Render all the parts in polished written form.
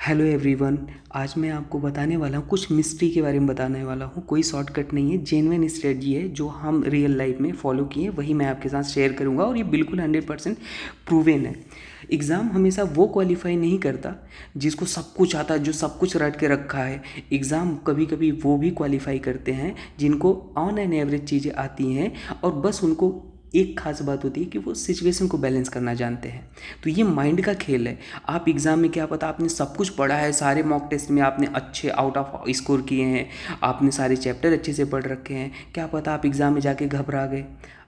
Hello everyone. आज मैं आपको बताने वाला हूँ कुछ मिस्ट्री के बारे में बताने वाला हूँ। कोई शॉर्टकट नहीं है, जेन्युइन स्ट्रेटजी है जो हम रियल लाइफ में फॉलो किए, वही मैं आपके साथ शेयर करूँगा और ये बिल्कुल 100% प्रूवन है। एग्ज़ाम हमेशा वो क्वालिफाई नहीं करता जिसको सब कुछ आता है, जो सब कुछ रट के रखा है। एग्ज़ाम कभी कभी वो भी क्वालिफाई करते हैं जिनको ऑन एन एवरेज चीज़ें आती हैं और बस उनको एक खास बात होती है कि वो सिचुएशन को बैलेंस करना जानते हैं। तो ये माइंड का खेल है। आप एग्ज़ाम में क्या पता आपने सब कुछ पढ़ा है, सारे मॉक टेस्ट में आपने अच्छे आउट ऑफ स्कोर किए हैं, आपने सारे चैप्टर अच्छे से पढ़ रखे हैं, क्या पता आप एग्ज़ाम में जाके घबरा गए।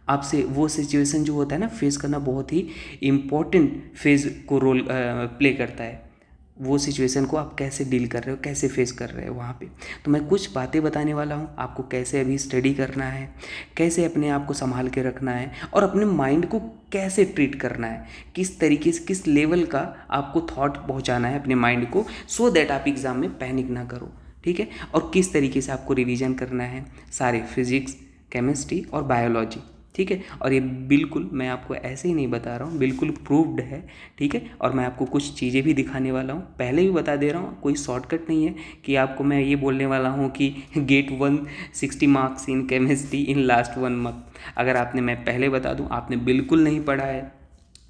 आपसे वो सिचुएशन जो होता है ना, फेस करना बहुत ही इम्पोर्टेंट फेज को रोल प्ले करता है। वो सिचुएशन को आप कैसे डील कर रहे हो, कैसे फेस कर रहे हो वहाँ पे। तो मैं कुछ बातें बताने वाला हूँ आपको, कैसे अभी स्टडी करना है, कैसे अपने आप को संभाल के रखना है और अपने माइंड को कैसे ट्रीट करना है, किस तरीके से, किस लेवल का आपको थॉट पहुँचाना है अपने माइंड को, सो दैट आप एग्ज़ाम में पैनिक ना करो। ठीक है। और किस तरीके से आपको रिवीजन करना है सारे फिजिक्स, केमिस्ट्री और बायोलॉजी। ठीक है। और ये बिल्कुल मैं आपको ऐसे ही नहीं बता रहा हूँ, बिल्कुल प्रूव्ड है। ठीक है। और मैं आपको कुछ चीज़ें भी दिखाने वाला हूँ, पहले भी बता दे रहा हूँ, कोई शॉर्टकट नहीं है कि आपको मैं ये बोलने वाला हूँ कि get 160 marks in chemistry in last 1 month. अगर आपने, मैं पहले बता दूँ, आपने बिल्कुल नहीं पढ़ा है,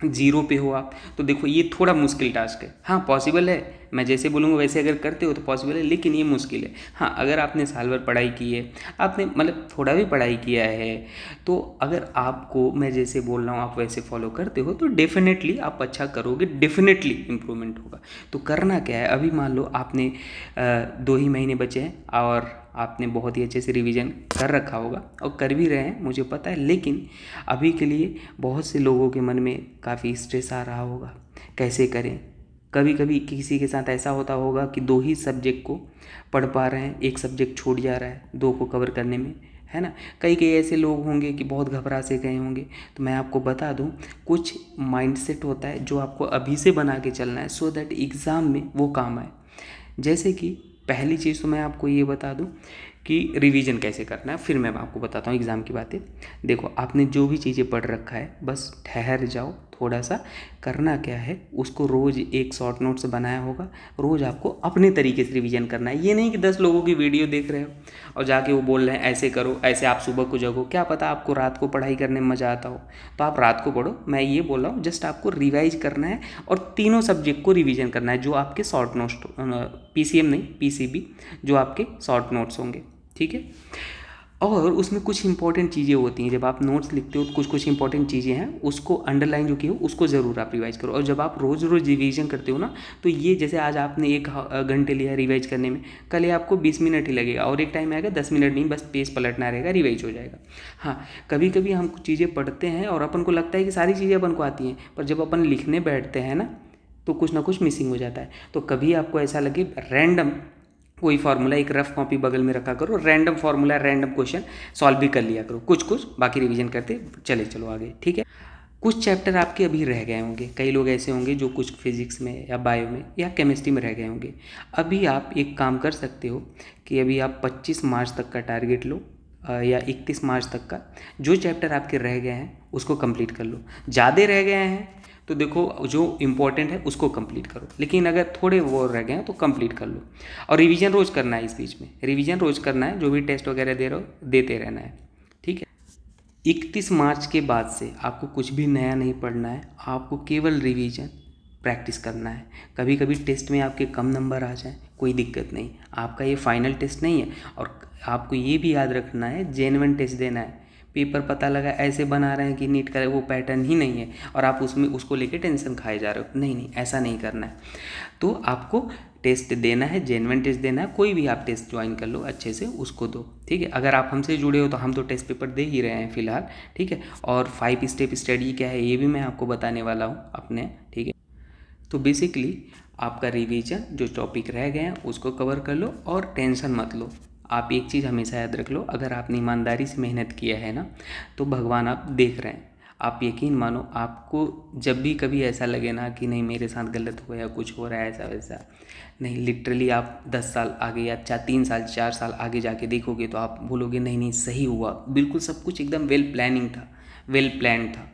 जीरो पे हो आप, तो देखो ये थोड़ा मुश्किल टास्क है। हाँ पॉसिबल है, मैं जैसे बोलूँगा वैसे अगर करते हो तो पॉसिबल है, लेकिन ये मुश्किल है। हाँ अगर आपने साल भर पढ़ाई की है, आपने मतलब थोड़ा भी पढ़ाई किया है, तो अगर आपको मैं जैसे बोल रहा हूँ आप वैसे फॉलो करते हो तो डेफिनेटली आप अच्छा करोगे, डेफिनेटली इम्प्रूवमेंट होगा। तो करना क्या है, अभी मान लो आपने 2 ही महीने बचे हैं और आपने बहुत ही अच्छे से रिवीजन कर रखा होगा और कर भी रहे हैं, मुझे पता है। लेकिन अभी के लिए बहुत से लोगों के मन में काफ़ी स्ट्रेस आ रहा होगा, कैसे करें। कभी कभी किसी के साथ ऐसा होता होगा कि 2 ही सब्जेक्ट को पढ़ पा रहे हैं, एक सब्जेक्ट छूट जा रहा है 2 को कवर करने में, है ना। कई कई ऐसे लोग होंगे कि बहुत घबरा से गए होंगे। तो मैं आपको बता दूं, कुछ माइंडसेट होता है जो आपको अभी से बना के चलना है, सो दैट एग्ज़ाम में वो काम आए। जैसे कि पहली चीज़ तो मैं आपको ये बता दूं कि रिवीजन कैसे करना है, फिर मैं आपको बताता हूँ एग्ज़ाम की बातें। देखो आपने जो भी चीज़ें पढ़ रखा है, बस ठहर जाओ थोड़ा सा। करना क्या है, उसको रोज़ एक शॉर्ट नोट्स बनाया होगा, रोज़ आपको अपने तरीके से रिवीजन करना है। ये नहीं कि 10 लोगों की वीडियो देख रहे हो और जाके वो बोल रहे हैं ऐसे करो, ऐसे आप सुबह को जगो, क्या पता आपको रात को पढ़ाई करने में मज़ा आता हो, तो आप रात को पढ़ो। मैं ये बोल रहा हूँ जस्ट आपको रिवाइज करना है और तीनों सब्जेक्ट को रिवीजन करना है जो आपके शॉर्ट नोट्स, पीसीएम नहीं पीसीबी, जो आपके शॉर्ट नोट्स होंगे। ठीक है। और उसमें कुछ इंपॉर्टेंट चीज़ें होती हैं, जब आप नोट्स लिखते हो तो कुछ कुछ इंपॉर्टेंट चीज़ें हैं, उसको अंडरलाइन जो की हो उसको ज़रूर आप रिवाइज करो। और जब आप रोज़ रोज़ रिवीजन करते हो ना, तो ये जैसे आज आपने 1 घंटे लिया रिवाइज करने में, कल ये आपको 20 मिनट ही लगेगा और एक टाइम आएगा 10 मिनट नहीं, बस पेज पलटना रहेगा, रिवाइज हो जाएगा। हाँ कभी कभी हम कुछ चीज़ें पढ़ते हैं और अपन को लगता है कि सारी चीज़ें अपन को आती हैं, पर जब अपन लिखने बैठते हैं ना, तो कुछ ना कुछ मिसिंग हो जाता है। तो कभी आपको ऐसा लगे रैंडम कोई फार्मूला, एक रफ कॉपी बगल में रखा करो, random formula, random question solve भी कर लिया करो कुछ कुछ, बाकी रिवीजन करते चलो आगे। ठीक है। कुछ चैप्टर आपके अभी रह गए होंगे, कई लोग ऐसे होंगे जो कुछ फिजिक्स में या बायो में या केमिस्ट्री में रह गए होंगे। अभी आप एक काम कर सकते हो कि अभी आप 25 मार्च तक का टारगेट लो, या 31 मार्च तक का, जो चैप्टर आपके रह गए हैं उसको कंप्लीट कर लो। ज़्यादा रह गए हैं तो देखो जो इम्पोर्टेंट है उसको कंप्लीट करो, लेकिन अगर थोड़े वो रह गए हैं तो कंप्लीट कर लो। और रिवीजन रोज़ करना है, इस बीच में रिवीजन रोज़ करना है, जो भी टेस्ट वगैरह दे रहे हो देते रहना है। ठीक है। 31 मार्च के बाद से आपको कुछ भी नया नहीं पढ़ना है, आपको केवल रिवीजन प्रैक्टिस करना है। कभी कभी टेस्ट में आपके कम नंबर आ जाए, कोई दिक्कत नहीं, आपका ये फाइनल टेस्ट नहीं है। और आपको ये भी याद रखना है, जेन्युइन टेस्ट देना है। पेपर पता लगा ऐसे बना रहे हैं कि नीट का वो पैटर्न ही नहीं है और आप उसमें उसको लेके टेंशन खाए जा रहे हो, नहीं नहीं ऐसा नहीं करना है। तो आपको टेस्ट देना है, जेन्युइन टेस्ट देना है। कोई भी आप टेस्ट ज्वाइन कर लो अच्छे से, उसको दो। ठीक है। अगर आप हमसे जुड़े हो तो हम तो टेस्ट पेपर दे ही रहे हैं फिलहाल। ठीक है। और 5 स्टेप स्टडी क्या है ये भी मैं आपको बताने वाला हूँ अपने। ठीक है। तो बेसिकली आपका रिवीजन, जो टॉपिक रह गए हैं उसको कवर कर लो और टेंशन मत लो। आप एक चीज़ हमेशा याद रख लो, अगर आपने ईमानदारी से मेहनत किया है ना, तो भगवान आप देख रहे हैं। आप यकीन मानो, आपको जब भी कभी ऐसा लगे ना कि नहीं मेरे साथ गलत हुआ या कुछ हो रहा है ऐसा वैसा, नहीं, लिटरली आप 10 साल आगे या 3 साल 4 साल आगे जाके देखोगे तो आप बोलोगे नहीं नहीं सही हुआ, बिल्कुल सब कुछ एकदम वेल प्लानिंग था, वेल प्लान था।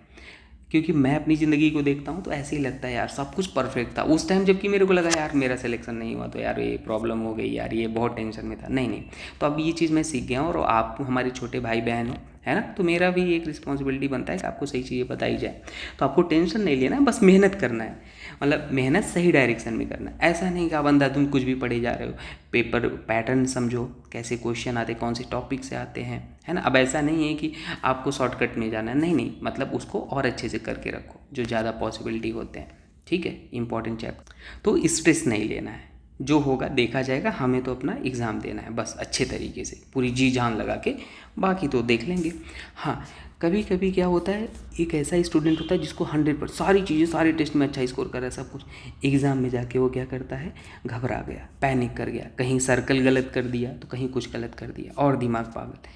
क्योंकि मैं अपनी ज़िंदगी को देखता हूँ तो ऐसे ही लगता है यार सब कुछ परफेक्ट था उस टाइम, जबकि मेरे को लगा यार मेरा सिलेक्शन नहीं हुआ तो यार ये प्रॉब्लम हो गई यार, ये बहुत टेंशन में था। नहीं नहीं, तो अब ये चीज़ मैं सीख गया हूँ, और आप हमारे छोटे भाई बहन हो, है ना, तो मेरा भी एक रिस्पॉन्सिबिलिटी बनता है कि आपको सही चीज़ें बताई जाए। तो आपको टेंशन नहीं लेना है, बस मेहनत करना है, मतलब मेहनत सही डायरेक्शन में करना है। ऐसा नहीं कि आप अंधाधुंध कुछ भी पढ़े जा रहे हो। पेपर पैटर्न समझो, कैसे क्वेश्चन आते, कौन से टॉपिक से आते हैं, है ना। अब ऐसा नहीं है कि आपको शॉर्टकट में जाना है, नहीं नहीं, मतलब उसको और अच्छे से करके रखो जो ज़्यादा पॉसिबिलिटी होते हैं, ठीक है, इंपॉर्टेंट चैप्टर। तो स्ट्रेस नहीं लेना है, जो होगा देखा जाएगा, हमें तो अपना एग्ज़ाम देना है बस अच्छे तरीके से, पूरी जी जान लगा के, बाकी तो देख लेंगे। हाँ, कभी कभी क्या होता है, एक ऐसा स्टूडेंट होता है जिसको 100% सारी चीज़ें, सारे टेस्ट में अच्छा स्कोर कर रहा है सब कुछ, एग्ज़ाम में जाके वो क्या करता है, घबरा गया, पैनिक कर गया, कहीं सर्कल गलत कर दिया तो कहीं कुछ गलत कर दिया, और दिमाग पागल।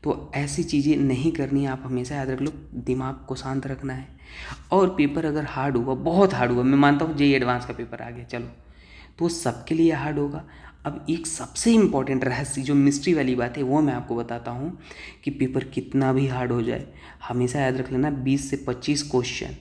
तो ऐसी चीज़ें नहीं करनी है, आप हमेशा याद रख लो, दिमाग को शांत रखना है। और पेपर अगर हार्ड हुआ, बहुत हार्ड हुआ, मैं मानता हूँ जेईई एडवांस का पेपर आ गया, चलो, तो सबके लिए हार्ड होगा। अब एक सबसे इम्पॉर्टेंट रहस्य, जो मिस्ट्री वाली बात है, वो मैं आपको बताता हूँ कि पेपर कितना भी हार्ड हो जाए, हमेशा याद रख लेना 20 से 25 क्वेश्चन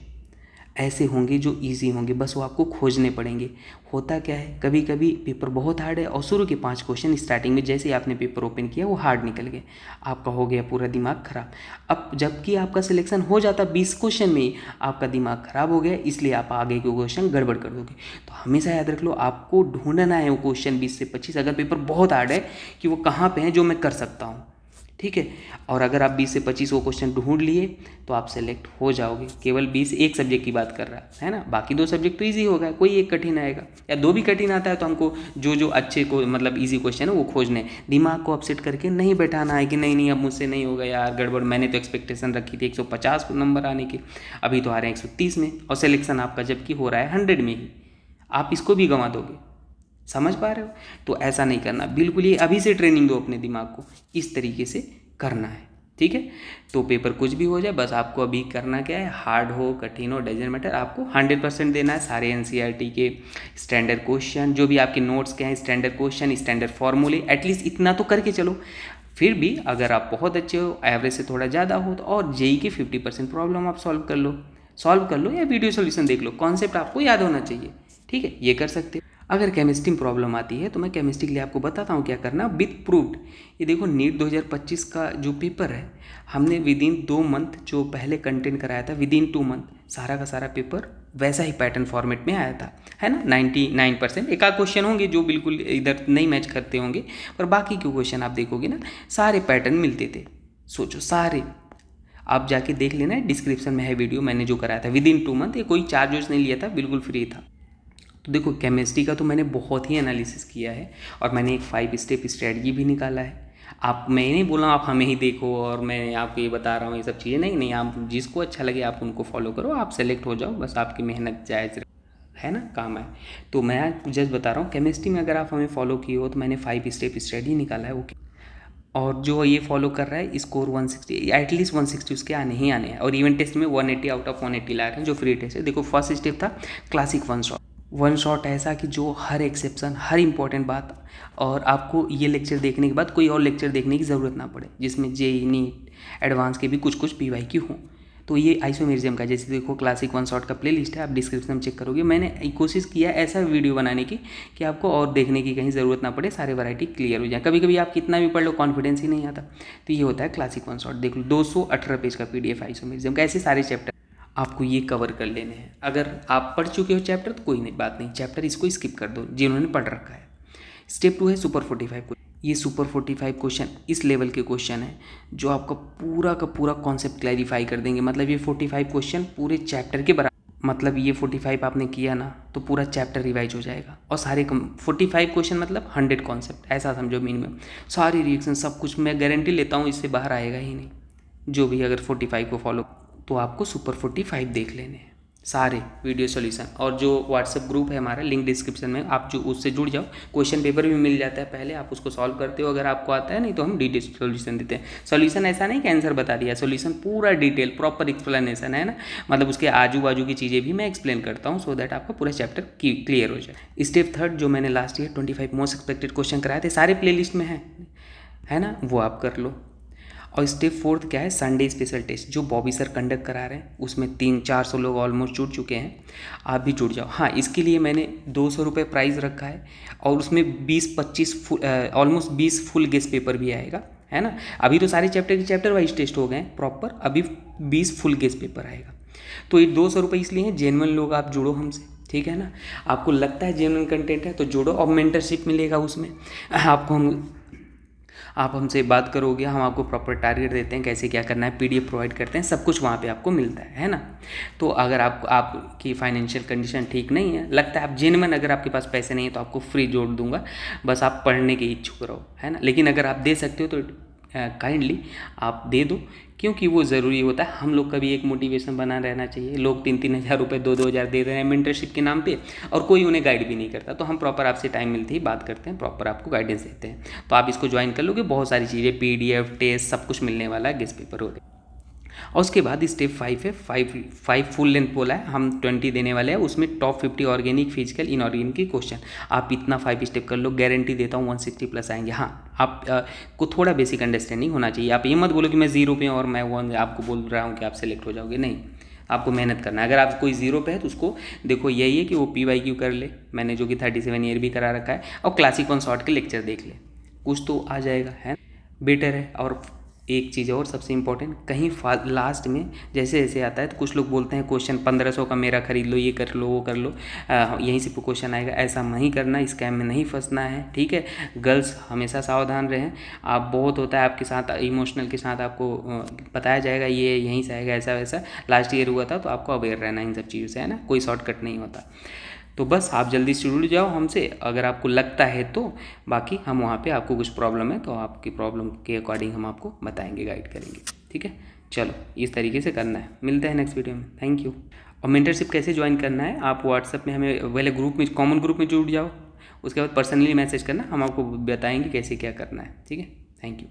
ऐसे होंगे जो इजी होंगे, बस वो आपको खोजने पड़ेंगे। होता क्या है, कभी कभी पेपर बहुत हार्ड है और शुरू के 5 क्वेश्चन स्टार्टिंग में जैसे ही आपने पेपर ओपन किया वो हार्ड निकल गए, आपका हो गया पूरा दिमाग खराब। अब जबकि आपका सिलेक्शन हो जाता 20 क्वेश्चन में ही, आपका दिमाग खराब हो गया, इसलिए आप आगे के क्वेश्चन गड़बड़ कर दोगे। तो हमेशा याद रख लो, आपको ढूंढना है वो क्वेश्चन 20 से 25, अगर पेपर बहुत हार्ड है, कि वो कहाँ पे हैं जो मैं कर सकता हूँ, ठीक है। और अगर आप 20 से 25 वो क्वेश्चन ढूंढ लिए तो आप सेलेक्ट हो जाओगे। केवल 20 एक सब्जेक्ट की बात कर रहा है ना, बाकी 2 सब्जेक्ट तो इजी होगा, कोई एक कठिन आएगा, या 2 भी कठिन आता है तो हमको जो जो अच्छे को मतलब इजी क्वेश्चन है वो खोजने, दिमाग को अपसेट करके नहीं बैठाना है कि नहीं नहीं अब मुझसे नहीं होगा यार, गड़बड़, मैंने तो एक्सपेक्टेशन रखी थी 150 नंबर आने की, अभी तो आ रहे हैं 130 में, और सिलेक्शन आपका जबकि हो रहा है 100 में ही, आप इसको भी गंवा दोगे। समझ पा रहे हो? तो ऐसा नहीं करना बिल्कुल, ये अभी से ट्रेनिंग दो अपने दिमाग को, इस तरीके से करना है, ठीक है। तो पेपर कुछ भी हो जाए, बस आपको अभी करना क्या है, हार्ड हो कठिन हो डजेंट मैटर, आपको 100% देना है। सारे एनसीईआरटी के स्टैंडर्ड क्वेश्चन, जो भी आपके नोट्स के हैं, स्टैंडर्ड क्वेश्चन, स्टैंडर्ड फॉर्मूले, एटलीस्ट इतना तो करके चलो। फिर भी अगर आप बहुत अच्छे हो, एवरेज से थोड़ा ज़्यादा हो, तो और जेईई की 50% प्रॉब्लम आप सॉल्व कर लो या वीडियो सोल्यूशन देख लो, कॉन्सेप्ट आपको याद होना चाहिए, ठीक है, ये कर सकते हो। अगर केमिस्ट्री में प्रॉब्लम आती है तो मैं केमिस्ट्री के लिए आपको बताता हूँ क्या करना विद प्रूफ्ड। ये देखो, नीट 2025 का जो पेपर है, हमने विद इन 2 मंथ जो पहले कंटेंट कराया था, विद इन 2 मंथ सारा का सारा पेपर वैसा ही पैटर्न फॉर्मेट में आया था, है ना। 99%, एक आध क्वेश्चन होंगे जो बिल्कुल इधर नहीं मैच करते होंगे, पर बाकी के क्वेश्चन आप देखोगे ना, सारे पैटर्न मिलते थे। सोचो, सारे आप जाके देख लेना, डिस्क्रिप्शन में है वीडियो, मैंने जो कराया था विद इन 2 मंथ, ये कोई चार्जेस नहीं लिया था, बिल्कुल फ्री था। तो देखो, केमिस्ट्री का तो मैंने बहुत ही एनालिसिस किया है, और मैंने एक 5 स्टेप स्ट्रेटजी भी निकाला है। आप, मैं नहीं बोल रहा हूँ आप हमें ही देखो और मैं आपको ये बता रहा हूँ ये सब चीज़ें, नहीं नहीं, आप जिसको अच्छा लगे आप उनको फॉलो करो, आप सेलेक्ट हो जाओ, बस आपकी मेहनत जायज़ है ना, काम है। तो मैं जस्ट बता रहा हूँ, केमिस्ट्री में अगर आप हमें फॉलो किए हो तो मैंने 5 स्टेप स्ट्रेटजी निकाला है, ओके। और जो ये फॉलो कर रहा है, स्कोर 160, एटलीस्ट 160 उसके आने ही आने हैं, और इवन टेस्ट में 180 आउट ऑफ 180 ला रहे हैं, जो फ्री टेस्ट है। देखो, फर्स्ट स्टेप था क्लासिक वन शॉट, ऐसा कि जो हर एक्सेप्शन, हर इंपॉर्टेंट बात, और आपको ये लेक्चर देखने के बाद कोई और लेक्चर देखने की ज़रूरत ना पड़े, जिसमें जेईई नीट एडवांस के भी कुछ कुछ पीवाईक्यू हों। तो ये आइसोमेरिज्म का, जैसे देखो क्लासिक वन शॉट का प्लेलिस्ट है, आप डिस्क्रिप्शन में चेक करोगे, मैंने कोशिश किया ऐसा वीडियो बनाने की कि आपको और देखने की कहीं ज़रूरत ना पड़े, सारे वैरायटी क्लियर हो जाए। कभी कभी आप कितना भी पढ़ लो, कॉन्फिडेंस ही नहीं आता, तो ये होता है क्लासिक वन शॉट। देख लो, 218 पेज का PDF आइसोमेरिज्म का, ऐसे सारे चैप्टर आपको ये कवर कर लेने हैं। अगर आप पढ़ चुके हो चैप्टर तो कोई नहीं, बात नहीं, चैप्टर इसको स्किप कर दो जिन्होंने पढ़ रखा है। स्टेप 2 है सुपर 45 क्वेश्चन। ये सुपर 45 क्वेश्चन इस लेवल के क्वेश्चन है जो आपका पूरा का पूरा कॉन्सेप्ट क्लैरिफाई कर देंगे। मतलब ये 45 क्वेश्चन पूरे चैप्टर के बराबर, मतलब ये 45 आपने किया ना तो पूरा चैप्टर रिवाइज हो जाएगा, और सारे 45 क्वेश्चन मतलब 100 कॉन्सेप्ट, ऐसा समझो मिनिमम। सारे रिएक्शन सब कुछ मैं गारंटी लेता हूँ इससे बाहर आएगा ही नहीं, जो भी अगर 45 को फॉलो, तो आपको सुपर 45 देख लेने हैं सारे वीडियो सॉल्यूशन। और जो व्हाट्सएप ग्रुप है हमारा, लिंक डिस्क्रिप्शन में, आप जो उससे जुड़ जाओ, क्वेश्चन पेपर भी मिल जाता है, पहले आप उसको सॉल्व करते हो, अगर आपको आता है, नहीं तो हम डिटेल सॉल्यूशन देते हैं। सॉल्यूशन ऐसा नहीं कि आंसर बता दिया, सॉल्यूशन पूरा डिटेल प्रॉपर एक्सप्लेनेशन है ना, मतलब उसके आजू बाजू की चीज़ें भी मैं एक्सप्लेन करता हूँ, सो दैट आपका पूरा चैप्टर क्लियर हो जाए। स्टेप 3 जो मैंने last year 25 most expected question कराए थे, सारे प्ले लिस्ट में है ना, वो आप कर लो। और स्टेप 4 क्या है, संडे स्पेशल टेस्ट जो बॉबी सर कंडक्ट करा रहे हैं, उसमें 300-400 लोग ऑलमोस्ट जुड़ चुके हैं। आप भी जुड़ जाओ। हाँ, इसके लिए मैंने 200 रुपये प्राइस रखा है और उसमें 20-25 ऑलमोस्ट 20 फुल गेस्ट पेपर भी आएगा, है ना। अभी तो सारे चैप्टर के चैप्टर वाइज टेस्ट हो गए हैं प्रॉपर, अभी 20 फुल गेस्ट पेपर आएगा। तो ये 200 रुपये इसलिए हैं, जेन्युइन लोग आप जुड़ो हमसे, ठीक है ना। आपको लगता है जेन्युइन कंटेंट है तो जुड़ो, और मेंटरशिप मिलेगा उसमें। आप हमसे बात करोगे, हम आपको प्रॉपर टारगेट देते हैं, कैसे क्या करना है, PDF प्रोवाइड करते हैं, सब कुछ वहाँ पे आपको मिलता है ना। तो अगर आपकी फाइनेंशियल कंडीशन ठीक नहीं है, लगता है आप जेन्युइन, अगर आपके पास पैसे नहीं है तो आपको फ्री जोड़ दूंगा, बस आप पढ़ने के इच्छुक रहो, है ना। लेकिन अगर आप दे सकते हो तो काइंडली आप दे दो, क्योंकि वो ज़रूरी होता है। हम लोग का भी एक मोटिवेशन बना रहना चाहिए। लोग 3-3 हज़ार रुपये, 2-2 हज़ार दे रहे हैं मेंटरशिप के नाम पे, और कोई उन्हें गाइड भी नहीं करता। तो हम प्रॉपर आपसे टाइम मिलते ही बात करते हैं, प्रॉपर आपको गाइडेंस देते हैं। तो आप इसको ज्वाइन कर लोगे, बहुत सारी चीज़ें, PDF टेस्ट सब कुछ मिलने वाला है, गेस्ट पेपर हो गए। और उसके बाद स्टेप 5 है, 5 फुल लेंथ बोला है, हम 20 देने वाले हैं। उसमें टॉप 50 ऑर्गेनिक, फिजिकल, इनऑर्गेनिक के क्वेश्चन। आप इतना 5 स्टेप कर लो, गारंटी देता हूँ 160 प्लस आएंगे। हाँ, आप को थोड़ा बेसिक अंडरस्टैंडिंग होना चाहिए। आप ये मत बोलो कि मैं 0 पे हूँ और मैं आपको बोल रहा हूँ कि आप सेलेक्ट हो जाओगे, नहीं। आपको मेहनत करना है। अगर आप कोई 0 पे है तो उसको देखो, यही है कि वो PYQ कर ले, मैंने जो कि 37 ईयर भी करा रखा है, और क्लासिक 1 शॉर्ट के लेक्चर देख ले, कुछ तो आ जाएगा, है बेटर है। और एक चीज़ और सबसे इंपॉर्टेंट, कहीं लास्ट में जैसे जैसे आता है तो कुछ लोग बोलते हैं क्वेश्चन 1500 का मेरा खरीद लो, ये कर लो, वो कर लो, यहीं से क्वेश्चन आएगा। ऐसा नहीं करना, स्कैम में नहीं फंसना है, ठीक है। गर्ल्स हमेशा सावधान रहें। आप बहुत होता है आपके साथ, इमोशनल के साथ आपको बताया जाएगा ये यहीं से आएगा, ऐसा वैसा। लास्ट ईयर हुआ था, तो आपको अवेयर रहना इन सब चीज़ों से, है ना। कोई शॉर्टकट नहीं होता। तो बस आप जल्दी से जुड़ जाओ हमसे अगर आपको लगता है तो। बाकी हम वहाँ पे, आपको कुछ प्रॉब्लम है तो आपकी प्रॉब्लम के अकॉर्डिंग हम आपको बताएंगे, गाइड करेंगे, ठीक है। चलो, इस तरीके से करना है। मिलते हैं नेक्स्ट वीडियो में। Thank you. और मेंटरशिप कैसे ज्वाइन करना है, आप व्हाट्सएप में हमें पहले ग्रुप में, कॉमन ग्रुप में जुड़ जाओ, उसके बाद पर्सनली मैसेज करना, हम आपको बताएंगे कैसे क्या करना है, ठीक है। Thank you.